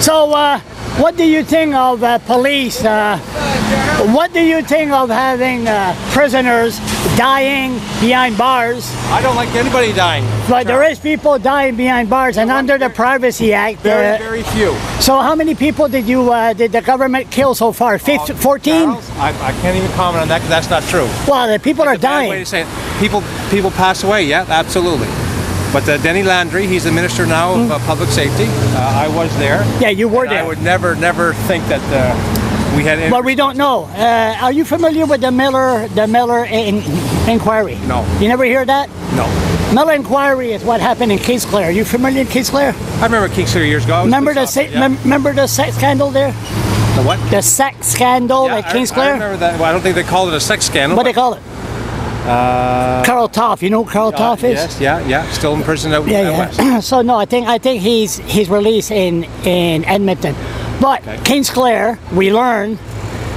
So, what do you think of police? What do you think of having prisoners dying behind bars? I don't like anybody dying. But there is people dying behind bars, and under the Privacy Act, very few. So, how many people did the government kill so far? 14? Charles, I can't even comment on that because that's not true. Well, the people are dying. Way to say it. People pass away. Yeah, absolutely. But Denny Landry, he's the Minister now of Public Safety. I was there. Yeah, you were there. I would never think that we had. But we don't know. Are you familiar with the Miller inquiry? No. You never hear that? No. Miller inquiry is what happened in Kingsclere. Are you familiar with Kingsclere? I remember Kingsclere years ago. Remember the sex scandal there? The what? The sex scandal at Kingsclere? I remember that. Well, I don't think they called it a sex scandal. What do they call it? Carl Toff. You know who Carl Toff is? Yes, yeah. Still in prison out west. So no, I think he's released in Edmonton. But Kingsclere, we learned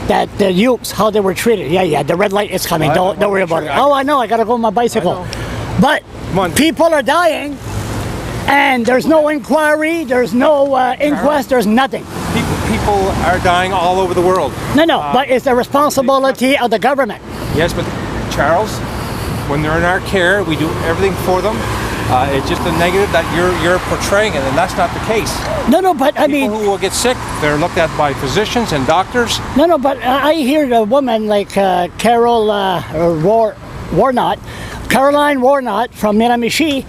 that the youths, how they were treated. Yeah, the red light is coming. Don't worry about it. Oh, I know. I gotta go on my bicycle. But people are dying, and there's no inquiry. There's no inquest. There's nothing. People are dying all over the world. No, but it's the responsibility of the government. Yes, but Charles, when they're in our care, we do everything for them. It's just the negative that you're portraying it, and that's not the case. No, but I mean, people who will get sick, they're looked at by physicians and doctors. No, but I hear a woman like Caroline Warnott from Miramichi.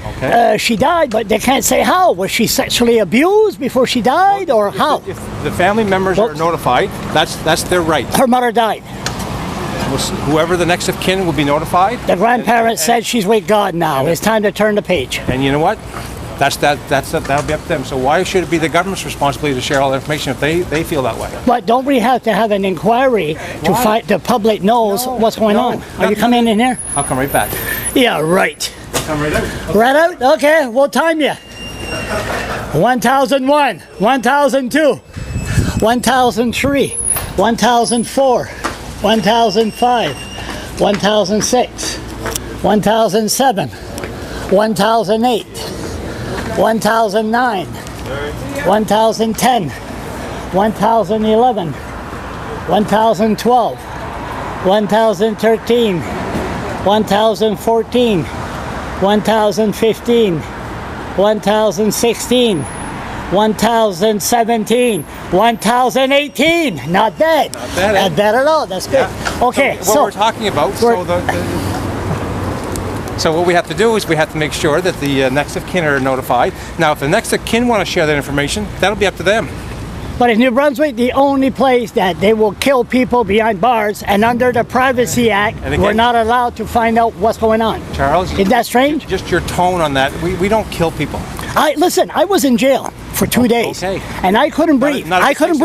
She died, but they can't say how. Was she sexually abused before she died, or how? If the family members are notified, that's their right. Her mother died. Whoever the next of kin will be notified. The grandparents said she's with God now. It's time to turn the page. And you know what? That'll be up to them. So why should it be the government's responsibility to share all the information if they feel that way? But don't we have to have an inquiry to find the public knows what's going on? Are you coming in here? I'll come right back. Yeah, right. Come right out. Right out? Okay, we'll time you. 1001, 1002, 1003, 1004, 1005, 1006, 1007, 1008, 1009, 1010, 1011, 1012, 1013, 1014, 1015, 1016, 1017, 1018. Not bad. Not bad. Not bad at all. That's good. Yeah. Okay. So what we're talking about. So what we have to do is we have to make sure that the next of kin are notified. Now, if the next of kin want to share that information, that'll be up to them. But in New Brunswick, the only place that they will kill people behind bars, and under the Privacy Act, we're not allowed to find out what's going on. Charles, isn't that strange? Just your tone on that. We don't kill people. Listen, I was in jail for 2 days, and I couldn't breathe. I couldn't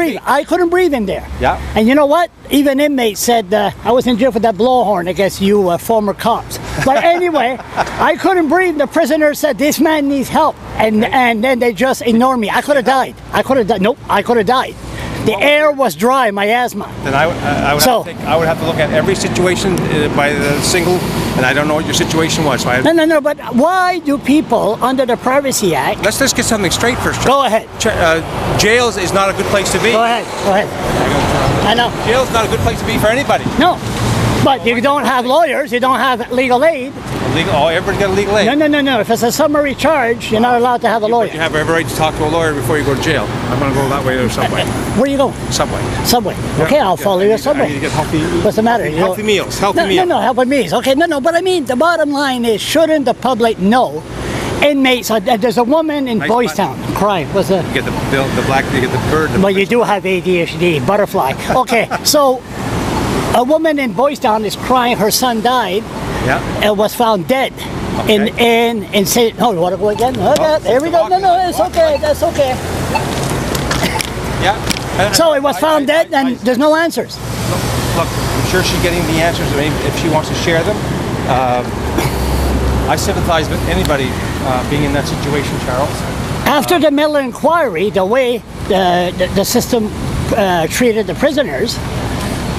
breathe in there. Yeah. And you know what? Even inmates said I was in jail for that blowhorn against you former cops. But anyway, I couldn't breathe. The prisoner said this man needs help, and then they just ignored me. I could have died. Nope, I could have died. The air was dry, my asthma. Then I would have to look at every situation by the single, and I don't know what your situation was. So No, but why do people, under the Privacy Act... Let's just get something straight first. Go ahead. Jails is not a good place to be. Go ahead. I know. Jail's not a good place to be for anybody. No. But you don't have lawyers, you don't have legal aid. Everybody's got a legal aid. No. If it's a summary charge, you're not allowed to have a lawyer. You have every right to talk to a lawyer before you go to jail. I'm going to go that way or Subway. Where are you going? Subway. Okay, I'll follow you to Subway. I need to get healthy. What's the matter? Healthy meals. No, healthy meals. Okay, no, but I mean, the bottom line is, shouldn't the public know? Inmates, there's a woman in Boys Town crying. What's that? You get the black, you get the bird. But you do have ADHD, butterfly. Okay, so a woman in Boys Town is crying. Her son died. Yeah. And was found dead. In St. Oh, you want to go again? There we go. No, it's okay. That's okay. Yeah. So it was found dead, and there's no answers. Look, I'm sure she's getting the answers if she wants to share them. I sympathize with anybody being in that situation, Charles. After the Miller inquiry, the way the system treated the prisoners,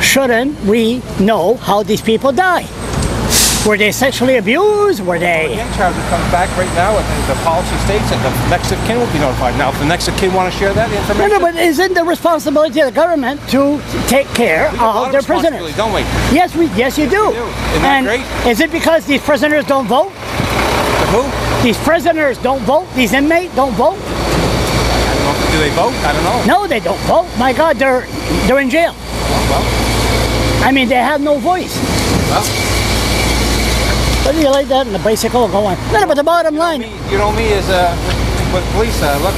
shouldn't we know how these people die? Were they sexually abused? Were they? Again, Charles, it comes back right now, and the policy states that the next of kin will be notified. Now, if the next of kin want to share that information, No, but isn't the responsibility of the government to take care of their prisoners? Don't we? Yes, you do. Isn't that great? Is it because these prisoners don't vote? The who? These prisoners don't vote. These inmates don't vote. I don't know. Do they vote? I don't know. No, they don't vote. My God, they're in jail. Well, I mean, they have no voice. well. But you like that in the bicycle going. No, but the bottom line. You know me as with police. Look,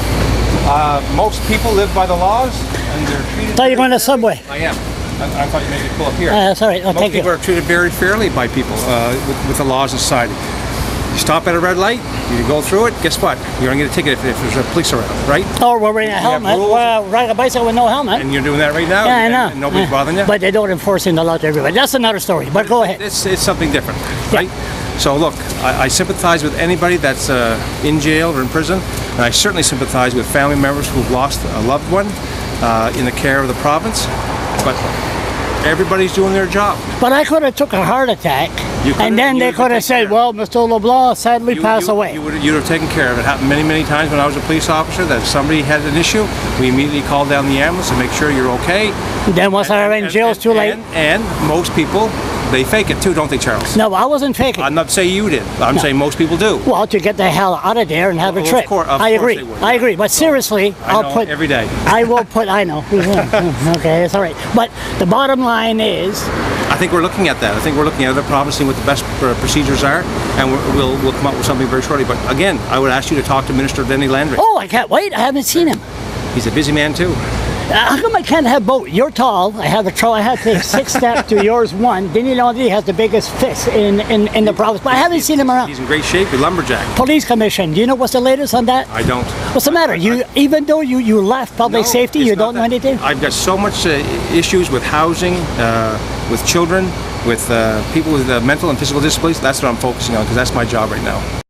most people live by the laws, and they're treated. I thought you were going to the subway. I am. I thought you maybe pull up here. Sorry. Most Thank you. people are treated very fairly by people with the laws in society. You stop at a red light, you go through it, guess what? You're going to get a ticket if there's a police around, right? Or we're wearing a helmet. Well, riding a bicycle with no helmet. And you're doing that right now? Yeah, I know. And nobody's bothering you? But they don't enforcing the law to everybody. That's another story, but go ahead. It's something different, right? So look, I sympathize with anybody that's in jail or in prison, and I certainly sympathize with family members who've lost a loved one in the care of the province, but everybody's doing their job. But I could have took a heart attack, and then they could have said, well, Mr. LeBlanc sadly passed away. You'd have taken care of it. It happened many, many times when I was a police officer that if somebody had an issue, we immediately called down the ambulance to make sure you're okay. Then once I was in jail, it's too late. And most people, they fake it too, don't they, Charles? No, I wasn't faking. I'm not saying you did. I'm saying most people do. Well, to get the hell out of there and have a trip. I agree. I agree. But seriously, I'll put every day. I will put. I know. Okay, it's all right. But the bottom line is, I think we're looking at that. I think we're looking at other provinces, seeing what the best procedures are, and we'll come up with something very shortly. But again, I would ask you to talk to Minister Denny Landry. Oh, I can't wait. I haven't seen him. He's a busy man too. How come I can't have both? You're tall. I have I had to take 6 steps to yours 1. Denny Landry has the biggest fist in the province, but I haven't seen him around. He's in great shape. He's lumberjack. Police Commission. Do you know what's the latest on that? I don't. What's the matter? Even though you left public safety, you don't know anything? I've got so much issues with housing, with children, with people with mental and physical disabilities. That's what I'm focusing on because that's my job right now.